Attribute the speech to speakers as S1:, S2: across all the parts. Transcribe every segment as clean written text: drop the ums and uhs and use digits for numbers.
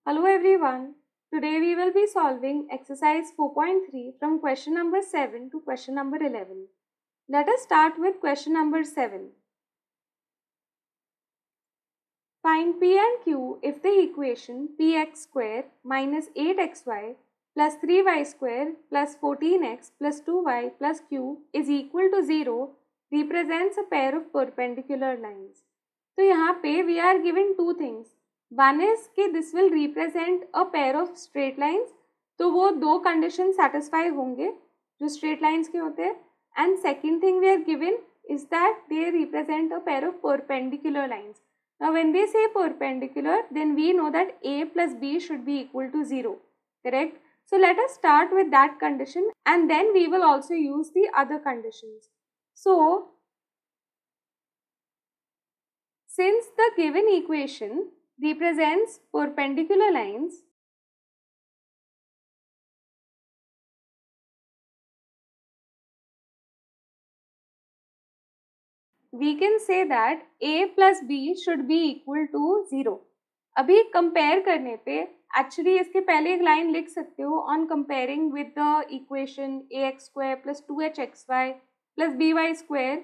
S1: Hello everyone. Today we will be solving exercise 4.3 from question number 7 to question number 11. Let us start with question number 7. Find P and Q if the equation px square minus 8xy plus 3y square plus 14x plus 2y plus q is equal to 0 represents a pair of perpendicular lines. तो यहाँ पे we are given two things. One is कि this will represent a pair of straight lines. तो वो दो condition satisfy होंगे जो straight lines के होते हैं. And second thing we are given is that they represent a pair of perpendicular lines. Now when they say perpendicular, then we know that A plus B should be equal to 0. Correct? So let us start with that condition and then we will also use the other conditions. So since the given equation represents perpendicular lines, we can say that A plus B should be equal to 0. अभी compare करने पे actually इसके पहले एक line लिख सकते हो on comparing with the equation ax square plus 2hxy plus by square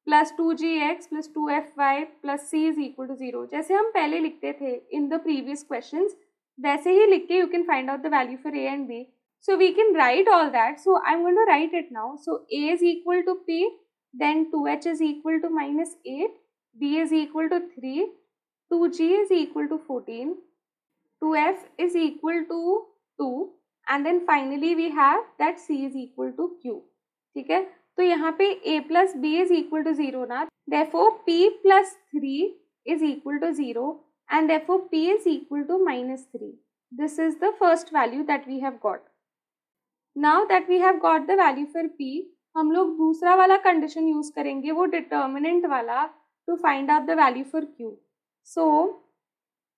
S1: plus 2gx plus 2fy plus c is equal to 0. जैसे हम पहले लिखते थे इन द प्रीवियस क्वेश्चंस वैसे ही लिख के you can find out the value for a and b. So we can write all that. So I'm going to write it now. So a is equal to p, then 2h is equal to minus 8, b is equal to 3, 2g is equal to 14, 2f is equal to 2 and then finally we have that c is equal to q. ठीक है, तो यहाँ पे a plus b is equal to 0 ना, therefore p plus 3 is equal to 0 and therefore p is equal to minus 3. This is the first value that we have got. Now that we have got the value for p, हम लोग दूसरा वाला condition use करेंगे वो determinant वाला to find out the value for q. So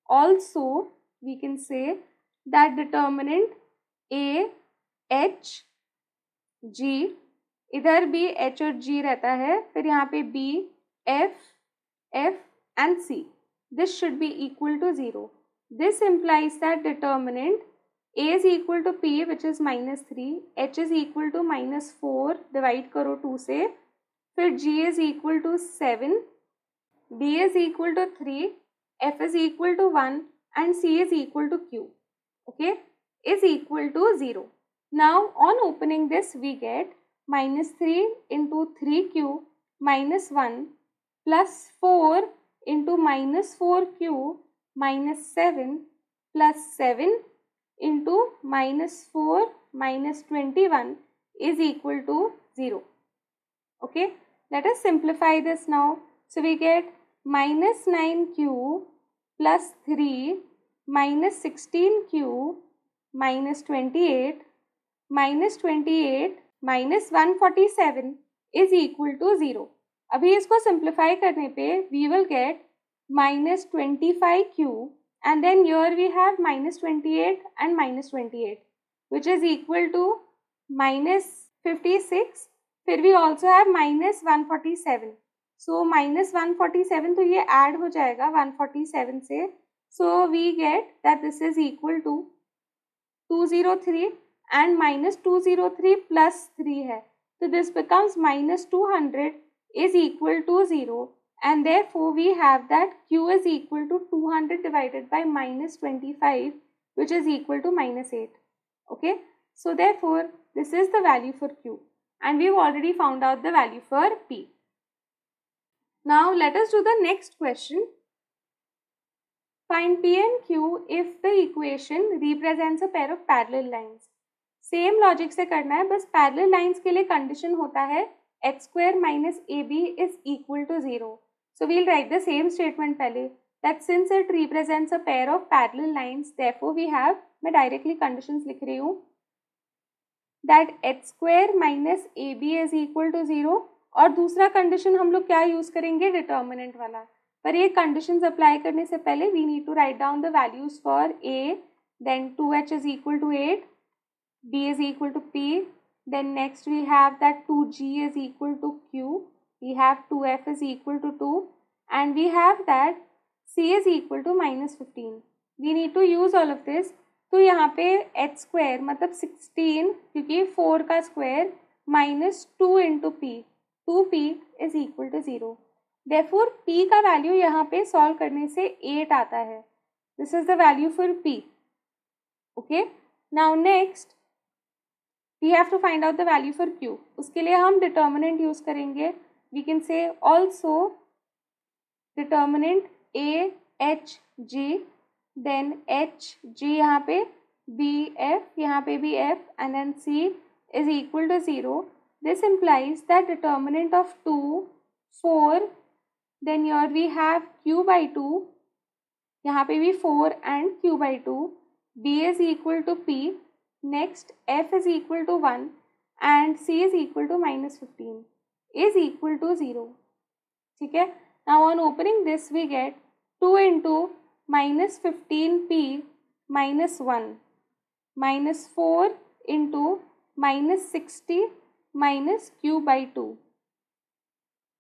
S1: also we can say that determinant a, h, g, इधर भी h और g रहता है, फिर यहाँ पे b, f and c. This should be equal to 0. This implies that determinant a is equal to p which is minus 3, h is equal to minus 4, divide करो 2 से, फिर g is equal to 7, b is equal to 3, f is equal to 1 and c is equal to q, okay, is equal to 0. Now on opening this we get minus 3 into 3q minus 1 plus 4 into minus 4q minus 7 plus 7 into minus 4 minus 21 is equal to 0. Okay, let us simplify this now. So we get minus 9q plus 3 minus 16q minus 28 minus 28 minus 147 is equal to 0. अभी इसको simplify करने पे we will get minus 25q and then here we have minus 28 and minus 28 which is equal to minus 56. फिर we also have minus 147. So minus 147 तो ये add हो जाएगा 147 से. So we get that this is equal to 203 and minus 203 plus 3 है. So this becomes minus 200 is equal to 0 and therefore we have that q is equal to 200 divided by minus 25 which is equal to minus 8. Okay, so therefore this is the value for q and we've already found out the value for p. Now let us do the next question. Find p and q if the equation represents a pair of parallel lines. Same logic से करना है, बस parallel lines के लिए condition होता है x square minus ab is equal to 0. So we'll write the same statement पहले that since it represents a pair of parallel lines, therefore we have, मैं directly conditions लिख रही हूँ that h square minus ab is equal to 0 और दूसरा condition हम लोग क्या यूज करेंगे डिटर्मिनेंट वाला. पर ये कंडीशंस अप्लाई करने से पहले we need to write down the values for a, then 2h is equal to 8, b is equal to p, then next we have that 2g is equal to q, we have 2f is equal to 2 and we have that c is equal to minus 15. We need to use all of this. तो यहाँ पे H square मतलब 16, क्योंकि 4 का square minus 2 into पी, 2p is equal to 0। Therefore p का value यहाँ पे सॉल्व करने से 8 आता है। This is the value for p। Okay, now next we have to find out the value for q। उसके लिए हम डिटर्मिनेंट यूज करेंगे। We can say also determinant a h g, then h g यहाँ पे b f, यहाँ पे भी f, and then c is equal to 0. This implies that determinant of 2, 4, then here we have q by 2, यहाँ पे भी 4 and q by 2, b is equal to p, next f is equal to 1 and c is equal to minus 15 is equal to 0. ठीक है, now on opening this we get 2 into minus 15p minus 1 minus 4 into minus 60 minus q by 2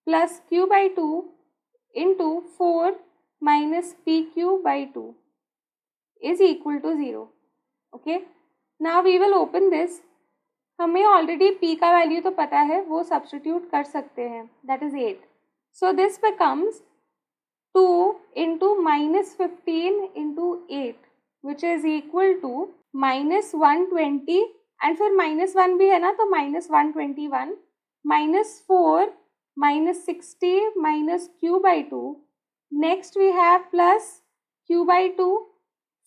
S1: plus q by 2 into 4 minus pq by 2 is equal to 0. Okay, now we will open this. हमें already p का value तो पता है, वो substitute कर सकते हैं, that is 8. So this becomes 2 into minus 15 into 8 which is equal to minus 120, and फिर माइनस 1 भी है ना, तो minus 121 minus 4 minus 60 minus q by 2, next we have plus q by 2,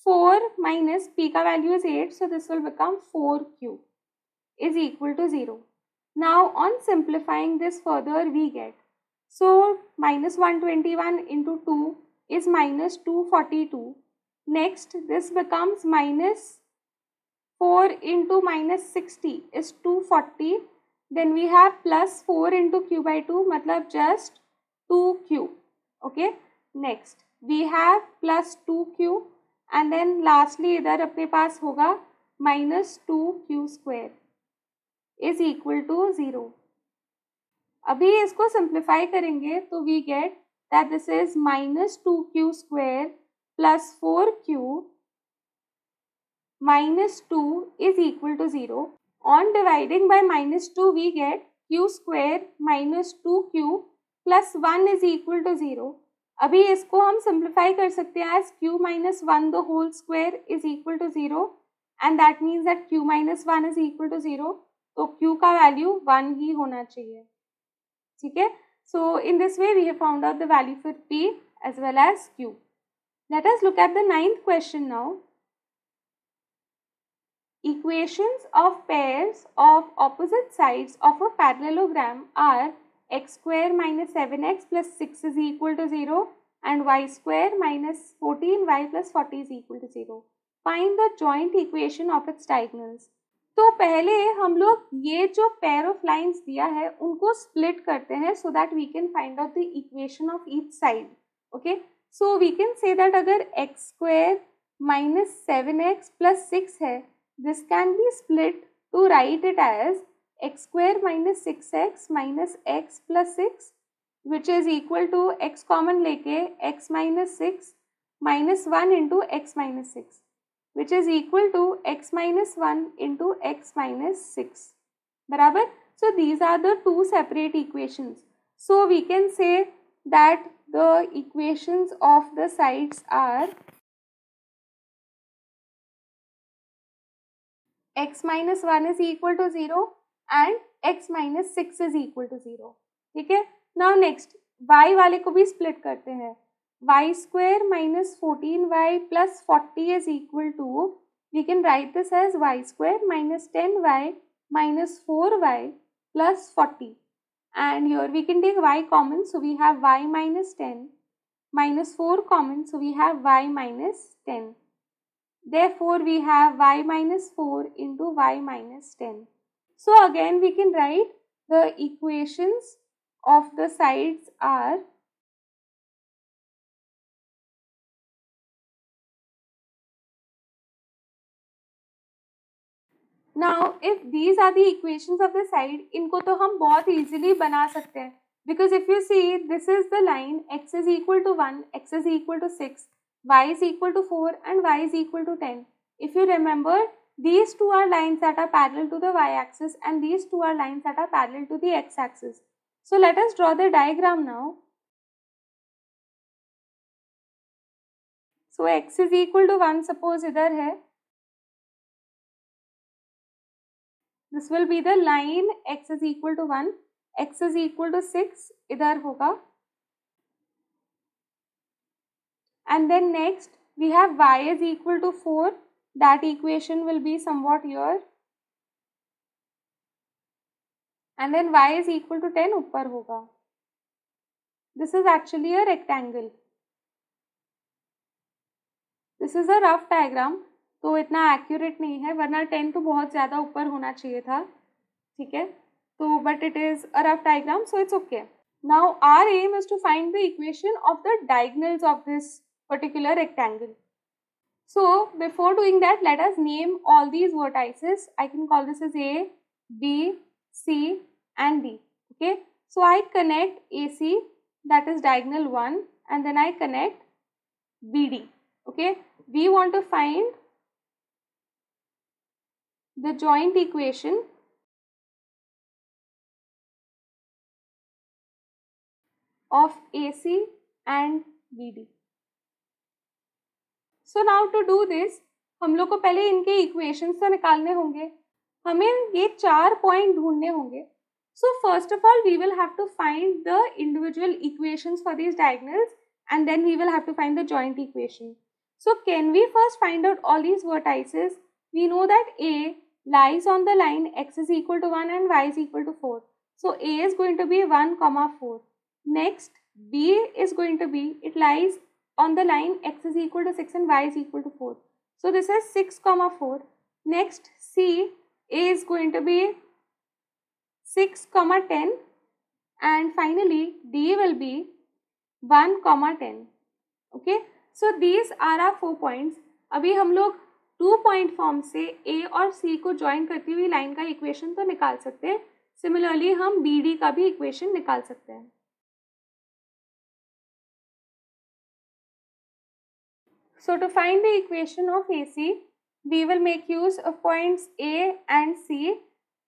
S1: 4 minus p का value is 8, so this will become 4q is equal to 0. Now on simplifying this further we get, so minus 121 into 2 is minus 242. Next this becomes minus 4 into minus 60 is 240. Then we have plus 4 into q by 2 मतलब just 2q. Okay, next we have plus 2q and then lastly इधर अपने पास होगा minus 2q square is equal to 0. अभी इसको simplify करेंगे तो we get that this is minus 2q square plus 4q minus 2 is equal to 0. On dividing by minus 2 we get q square minus 2q plus 1 is equal to 0. अभी इसको हम simplify कर सकते हैं as q minus 1 the whole square is equal to 0 and that means that q minus 1 is equal to 0. तो q का value 1 ही होना चाहिए. ठीक है, so in this way we have found out the value for p as well as q. Let us look at the 9th question now. Equations of pairs of opposite sides of a parallelogram are x square minus 7x plus 6 is equal to 0 and y square minus 14y plus 40 is equal to 0. Find the joint equation of its diagonals. तो पहले हम लोग ये जो pair of lines दिया है उनको split करते हैं so that we can find out the equation of each side. Okay, so we can say that अगर x square minus 7x plus 6 है, this can be split to write it as x square minus 6x minus x plus 6 which is equal to x common लेके x minus 6 minus 1 into x minus 6 which is equal to x minus 1 into x minus 6 बराबर. So these are the two separate equations. So we can say that the equations of the sides are x minus 1 is equal to 0 and x minus 6 is equal to 0. ठीक है, now next y वाले को भी split करते हैं. y square minus 14y plus 40 is equal to, we can write this as y square minus 10y minus 4y plus 40, and here we can take y common, so we have y minus 10 minus 4 common, so we have y minus 10. Therefore, we have y minus 4 into y minus 10. So, again we can write the equations of the sides are now if these are the equations of the side, इनको तो हम बहुत easily बना सकते हैं because if you see this is the line x is equal to 1, x is equal to 6. y is equal to 4 and y is equal to 10. If you remember, these two are lines that are parallel to the y-axis and these two are lines that are parallel to the x-axis. So let us draw the diagram now. So x is equal to 1 suppose इधर है. This will be the line x is equal to 1, x is equal to 6 इधर होगा. And then next we have y is equal to 4. That equation will be somewhat here. And then y is equal to 10 ऊपर होगा. This is actually a rectangle. This is a rough diagram, तो इतना accurate नहीं है, वरना 10 तो बहुत ज़्यादा ऊपर होना चाहिए था. ठीक है, तो but it is a rough diagram, so it's okay. Now our aim is to find the equation of the diagonals of this particular rectangle. So before doing that, let us name all these vertices. I can call this as A, B, C and D. Okay, so I connect AC, that is diagonal 1, and then I connect BD. Okay, we want to find the joint equation of AC and BD. So now to do this, हम लोग को पहले इनके equations तो निकालने होंगे. हमें ये 4 पॉइंट ढूंढने होंगे. So first of all, we will have to find the individual equations for these diagonals and then we will have to find the joint equation. So can we first find out all these vertices? We know that A lies on the line x is equal to 1 and y is equal to 4. So A is going to be 1, 4. Next, B is going to be, it lies on the line x is equal to 6 and y is equal to 4. So this is 6, 4. Next, C, A is going to be 6, 10. And finally, D will be 1, 10. Okay. So these are our 4 points. अभी हम लोग 2 point form से A और C को join करती हुई line का equation तो निकाल सकते हैं. सिमिलरली हम BD का भी इक्वेशन निकाल सकते हैं. So to find the equation of AC, we will make use of points A and C,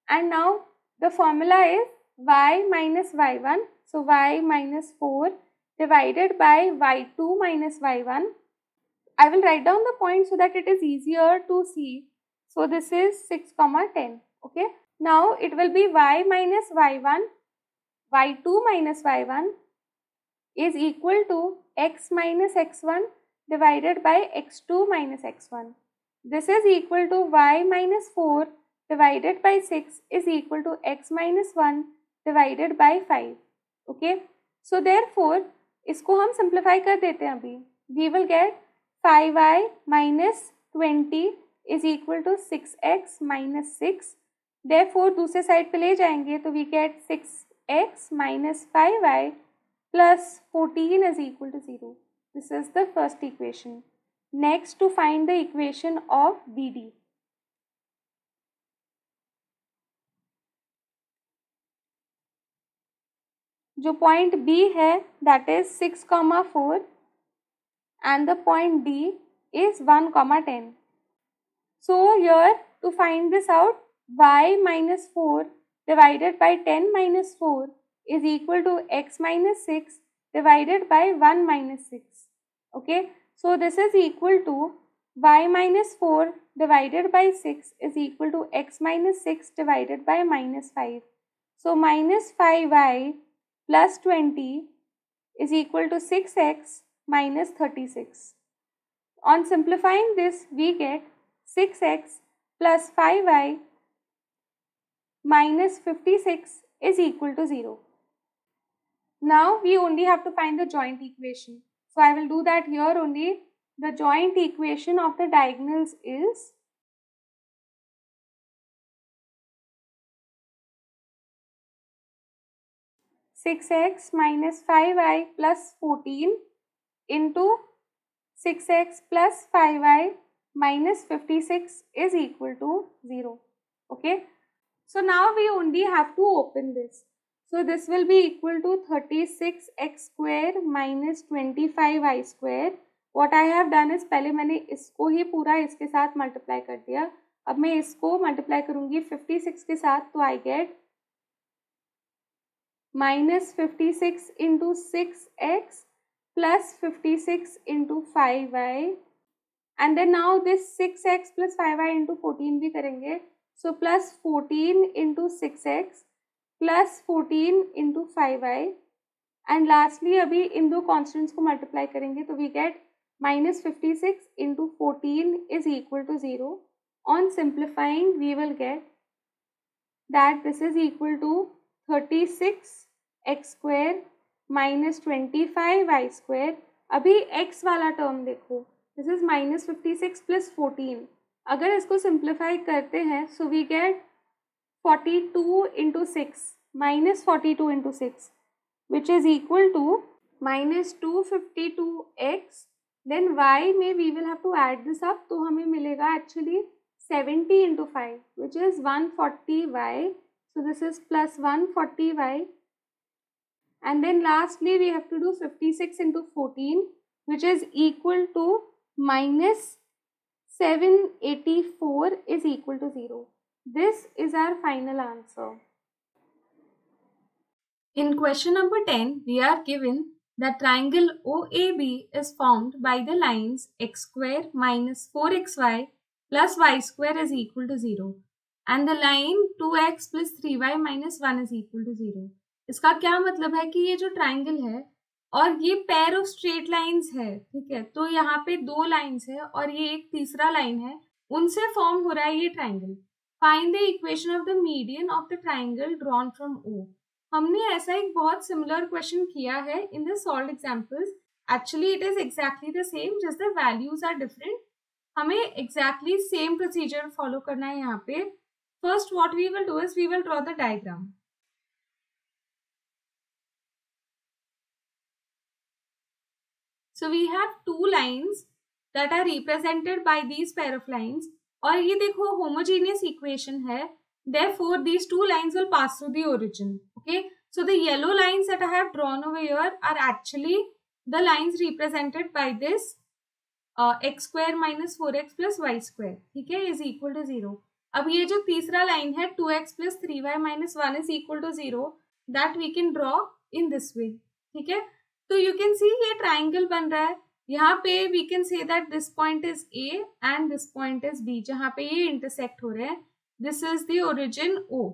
S1: and now the formula is y minus y1. So y minus 4 divided by y2 minus y1. I will write down the point so that it is easier to see. So this is 6, 10. Okay. Now it will be y minus y1, y2 minus y1 is equal to x minus x1 divided by x2 minus x1. This is equal to y minus 4 divided by 6 is equal to x minus 1 divided by 5. Okay. So therefore, इसको हम simplify कर देते हैं अभी. We will get 5y minus 20 is equal to 6x minus 6. Therefore, दूसरे side पे ले जाएंगे तो we get 6x minus 5y plus 14 is equal to 0. This is the first equation. Next, to find the equation of BD. जो point B है, that is 6, 4 and the point D is 1, 10. So here to find this out, y minus 4 divided by 10 minus 4 is equal to x minus 6 divided by 1 minus 6. Okay, so this is equal to y minus 4 divided by 6 is equal to x minus 6 divided by minus 5. So minus 5y plus 20 is equal to 6x minus 36. On simplifying this, we get 6x plus 5y minus 56 is equal to 0. Now we only have to find the joint equation. So I will do that here only. The joint equation of the diagonals is six x minus 5y plus 14 into 6x plus 5y minus 56 is equal to 0. Okay. So now we only have to open this. So this will be equal to 36x square minus 25y square what I have done is पहले मैंने इसको ही पूरा इसके साथ multiply कर दिया, अब मैं इसको मल्टीप्लाई करूंगी 56 के साथ, तो I get -56 into 6x plus 56 into 5y, and then now this 6x plus 5y into 14 भी करेंगे, so plus 14 into 6x plus 14 into 5y, and lastly अभी इन दो कॉन्स्टेंट्स को मल्टीप्लाई करेंगे तो we get -56 into 14 is equal to 0. On simplifying we will get that this is equal to 36x square minus 25y square. अभी x वाला term देखो, this is -56 plus 14. अगर इसको सिंप्लीफाई करते हैं सो we gate 42 into 6 minus 42 into 6 which is equal to -252x. then y में we will have to add this up, तो हमें मिलेगा actually 70 into 5 which is 140y. so this is plus 140y, and then lastly we have to do 56 into 14 which is equal to -784 is equal to 0. This is our final answer. In question number 10, we are given that triangle OAB is formed by the lines x square minus 4xy plus y square is equal to 0 and the line 2x plus 3y minus 1 is equal to 0. इसका क्या मतलब है कि ये जो triangle है और ये पेयर ऑफ स्ट्रेट लाइंस है, ठीक है, तो यहाँ पे दो लाइंस है और ये एक तीसरा लाइन है, उनसे फॉर्म हो रहा है ये triangle. Find the equation of the median of the triangle drawn from O. हमने ऐसा एक बहुत सिमिलर क्वेश्चन किया है in the solved examples. Actually it is exactly the same, just the values are different. हमें एग्जैक्टली सेम प्रोसीजर फॉलो करना है यहाँ पे. First what we will do is we will draw the diagram. So we have two lines that are represented by these pair of lines. और ये देखो homogeneous equation है. Therefore, these two lines will pass through the origin. Okay. So the yellow lines that I have drawn over here are actually the lines represented by this x square minus 4x plus y square. ठीक है, is equal to 0. अब ये जो तीसरा line है 2x plus 3y minus 1 is equal to 0, that we can draw in this way. ठीक है, तो यू कैन सी ये ट्राइंगल बन रहा है. यहाँ पे we can say that this point is A and this point is B, जहाँ पे ये इंटरसेक्ट हो रहे हैं. This is the origin O.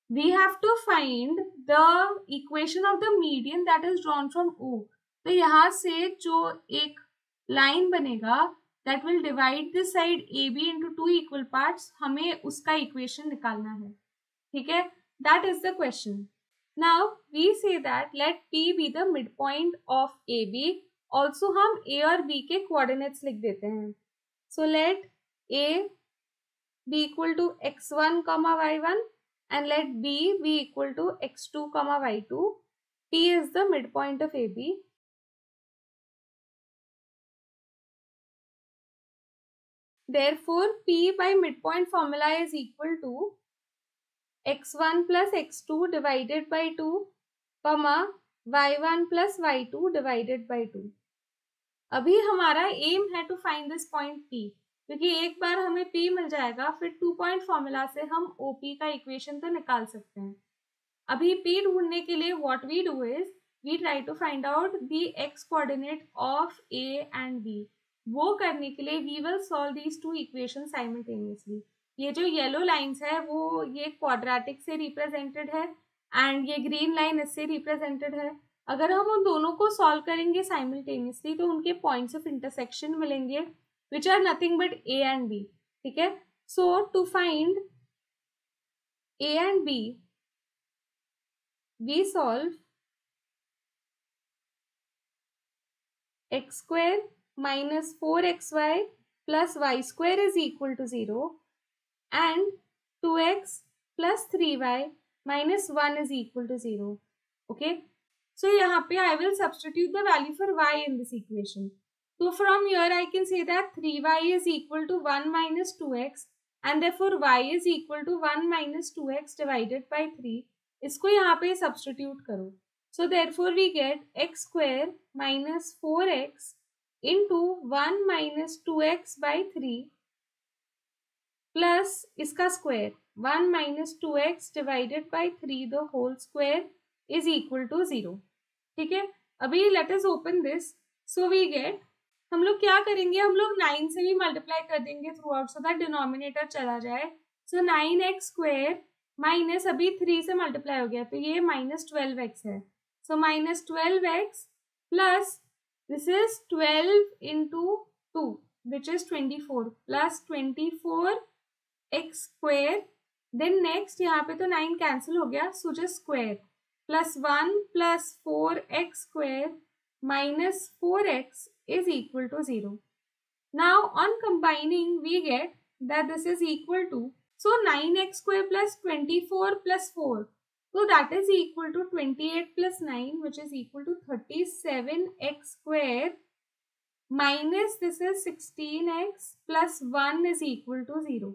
S1: We have to find the equation of the median that is drawn from O. तो यहाँ से जो एक लाइन बनेगा that will divide this side AB into two equal parts, हमें उसका इक्वेशन निकालना है. ठीक है, that is the question. Now we say that let P be the midpoint of AB. Also हम A और B के coordinates लिख देते हैं. So let A be equal to x1, y1 and let B be equal to x2, y2. P is the midpoint of AB. Therefore P by midpoint formula is equal to x1 plus x2 divided by 2, y1 plus y2 divided by 2. अभी हमारा aim है to find this point P, क्योंकि एक बार हमें P मिल जाएगा फिर 2 point formula से हम OP का इक्वेशन तो निकाल सकते हैं. अभी P ढूंढने के लिए what we do is we try to find out the x coordinate of A and B. वो करने के लिए we will solve these two equations simultaneously. ये जो येलो लाइंस है वो ये क्वाड्रेटिक से रिप्रेजेंटेड है एंड ये ग्रीन लाइन इससे रिप्रेजेंटेड है. अगर हम उन दोनों को सॉल्व करेंगे साइमल्टेनियसली तो उनके पॉइंट्स ऑफ इंटरसेक्शन मिलेंगे which are nothing but A and B. ठीक है, so to find A and B we solve x square minus 4xy plus y square is equal to 0 and 2x plus 3y minus 1 is equal to 0. Okay, so यहाँ पे I will substitute the value for y in this equation. So from here I can say that 3y is equal to 1 minus 2x and therefore y is equal to 1 minus 2x divided by 3. इसको यहाँ पे substitute करो. So therefore we get x square minus 4x into 1 minus 2x by 3 plus इसका square 1 minus 2x divided by 3 the whole square is equal to 0. ठीक है, अभी let us open this. So we get, हम लोग क्या करेंगे, हम लोग 9 से भी मल्टीप्लाई कर देंगे through out so that denominator चला जाए. सो 9x स्क्वायर माइनस अभी 3 से मल्टीप्लाई हो गया तो ये माइनस 12x है. So minus 12x plus this is 12 into 2 which is 24 plus 24x square. Then next यहाँ पे तो 9 कैंसिल हो गया so just square plus 1 plus 4x square minus 4x is equal to 0. Now on combining we get that this is equal to, so 9x square plus 24 plus 4, so that is equal to 28 plus 9 which is equal to 37x square minus this is 16x plus 1 is equal to 0.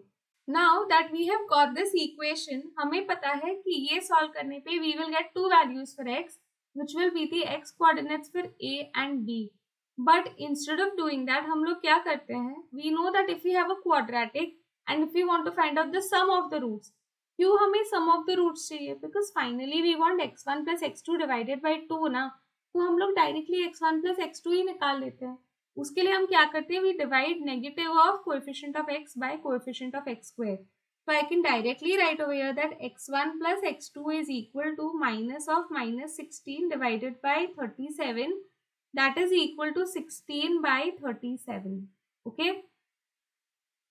S1: Now that we have got this equation, हमें पता है कि ये solve करने पे we will get two values for x, which will be the x coordinates for a and b. But instead of doing that, हम लोग क्या करते हैं? We know that if we have a quadratic and if we want to find out the sum of the roots, क्यों हमें sum of the roots चाहिए? Because finally we want x1 plus x2 divided by 2 ना, तो हम लोग directly x1 plus x2 ही निकाल लेते हैं. उसके लिए हम क्या करते हैं, we divide negative of coefficient of x by coefficient of x square. So I can directly write over here that x1 plus x2 is equal to minus of minus 16 divided by 37, that is equal to 16 by 37. Okay.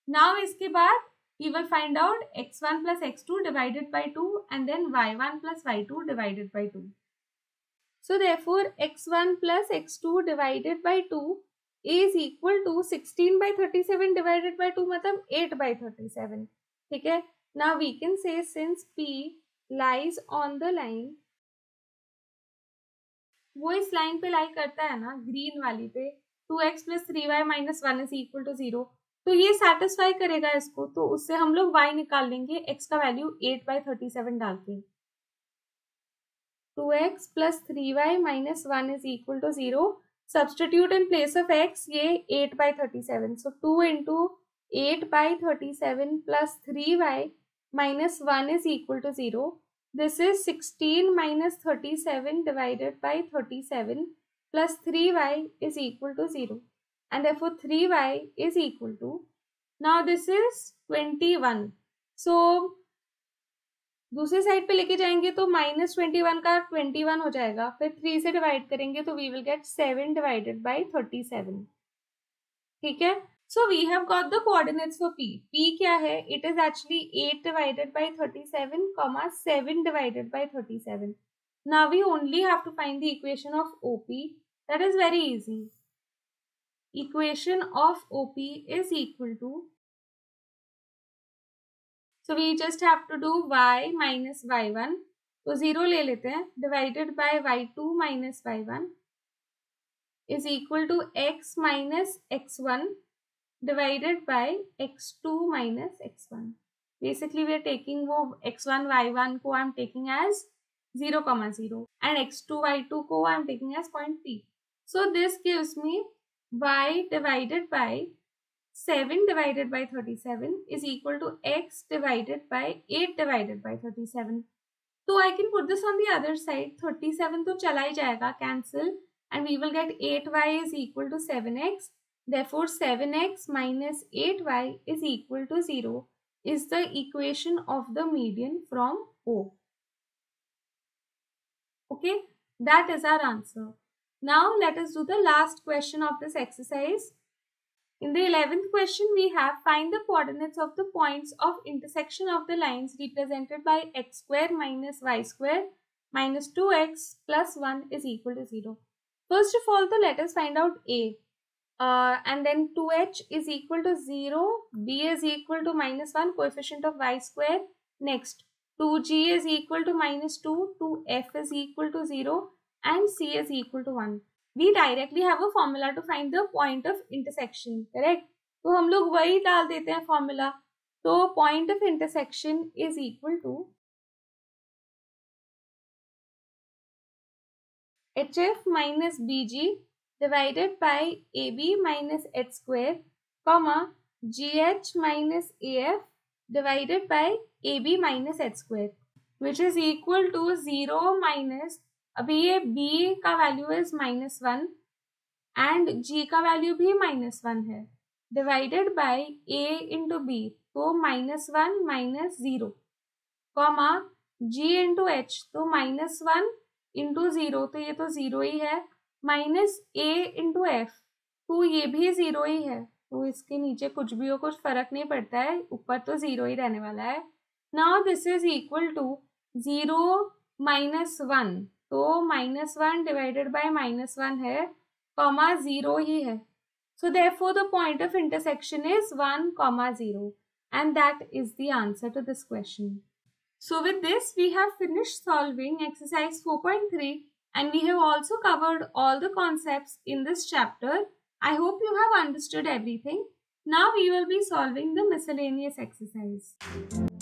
S1: Now इसके बाद we will find out x1 plus x2 divided by 2 and then y1 plus y2 divided by 2. So therefore x1 plus x2 divided by 2 is equal to 16 by 37 divided by 2 मतलब 8 by 37. ठीक है. Now we can say since P lies on the line, वो इस line पे लाई करता है ना, green वाली पे, 2x plus 3y minus 1 is equal to 0, तो ये सेटिस्फाई करेगा इसको. तो उससे हम लोग y निकाल लेंगे, x का वैल्यू 8 by 37 डाल के. 2x plus 3y minus 1 is equal to 0. Substitute in place of x, ये 8 by 37. So 2 into 8 by 37 plus 3y minus 1 is equal to 0. This is 16 minus 37 divided by 37 plus 3y is equal to 0. And therefore 3y is equal to, now this is 21. So दूसरे side पे लेके जाएंगे तो minus 21 का 21 हो जाएगा, फिर 3 से डिवाइड करेंगे तो we will get 7 divided by 37. ठीक है. So we have got the coordinates for p. p क्या है? It is actually 8 divided by 37 comma 7 divided by 37. Now we only have to find the equation of OP. That is very easy. Equation of OP is equal to, so we just have to do y minus y1, तो 0 ले लेते हैं, divided by y2 minus y1 is equal to x minus x1 divided by x2 minus x1. Basically we are taking वो x1 y1 को I'm taking as 0,0 and x2 y2 को I'm taking as point P. So this gives me y divided by 7 divided by 37 is equal to x divided by 8 divided by 37. So I can put this on the other side. 37 तो चला ही जाएगा, cancel, and we will get 8y is equal to 7x. Therefore 7x minus 8y is equal to 0 is the equation of the median from O. Okay, that is our answer. Now let us do the last question of this exercise. In the 11th question, we have find the coordinates of the points of intersection of the lines represented by x square minus y square minus 2x plus 1 is equal to 0. First of all, let us find out A. And then 2h is equal to 0, b is equal to minus 1, coefficient of y square. Next, 2g is equal to minus 2, 2f is equal to 0, and c is equal to 1. We directly have a formula to find the point of intersection, correct? तो हम लोग वही डाल देते हैं formula. तो point of intersection is equal to HF minus BG divided by AB minus h square, comma GH minus AF divided by AB minus h square, which is equal to 0 minus, अभी ये B का value is -1 and G का value भी -1 है, divided by A into B, तो -1 minus 0, comma G into H, तो -1 into 0, तो ये तो 0 ही है, माइनस A इंटू F, तो ये भी 0 ही है, तो इसके नीचे कुछ भी हो कुछ फर्क नहीं पड़ता है, ऊपर तो 0 ही रहने वाला है. Now this is equal to 0 minus 1, तो -1 डिवाइडेड बाय -1 है, कॉमा 0 ही है. So therefore the point of intersection is 1, 0, and that is the answer to this question. So with this we have finished solving exercise 4.3 and we have also covered all the concepts in this chapter. I hope you have understood everything. Now we will be solving the miscellaneous exercise.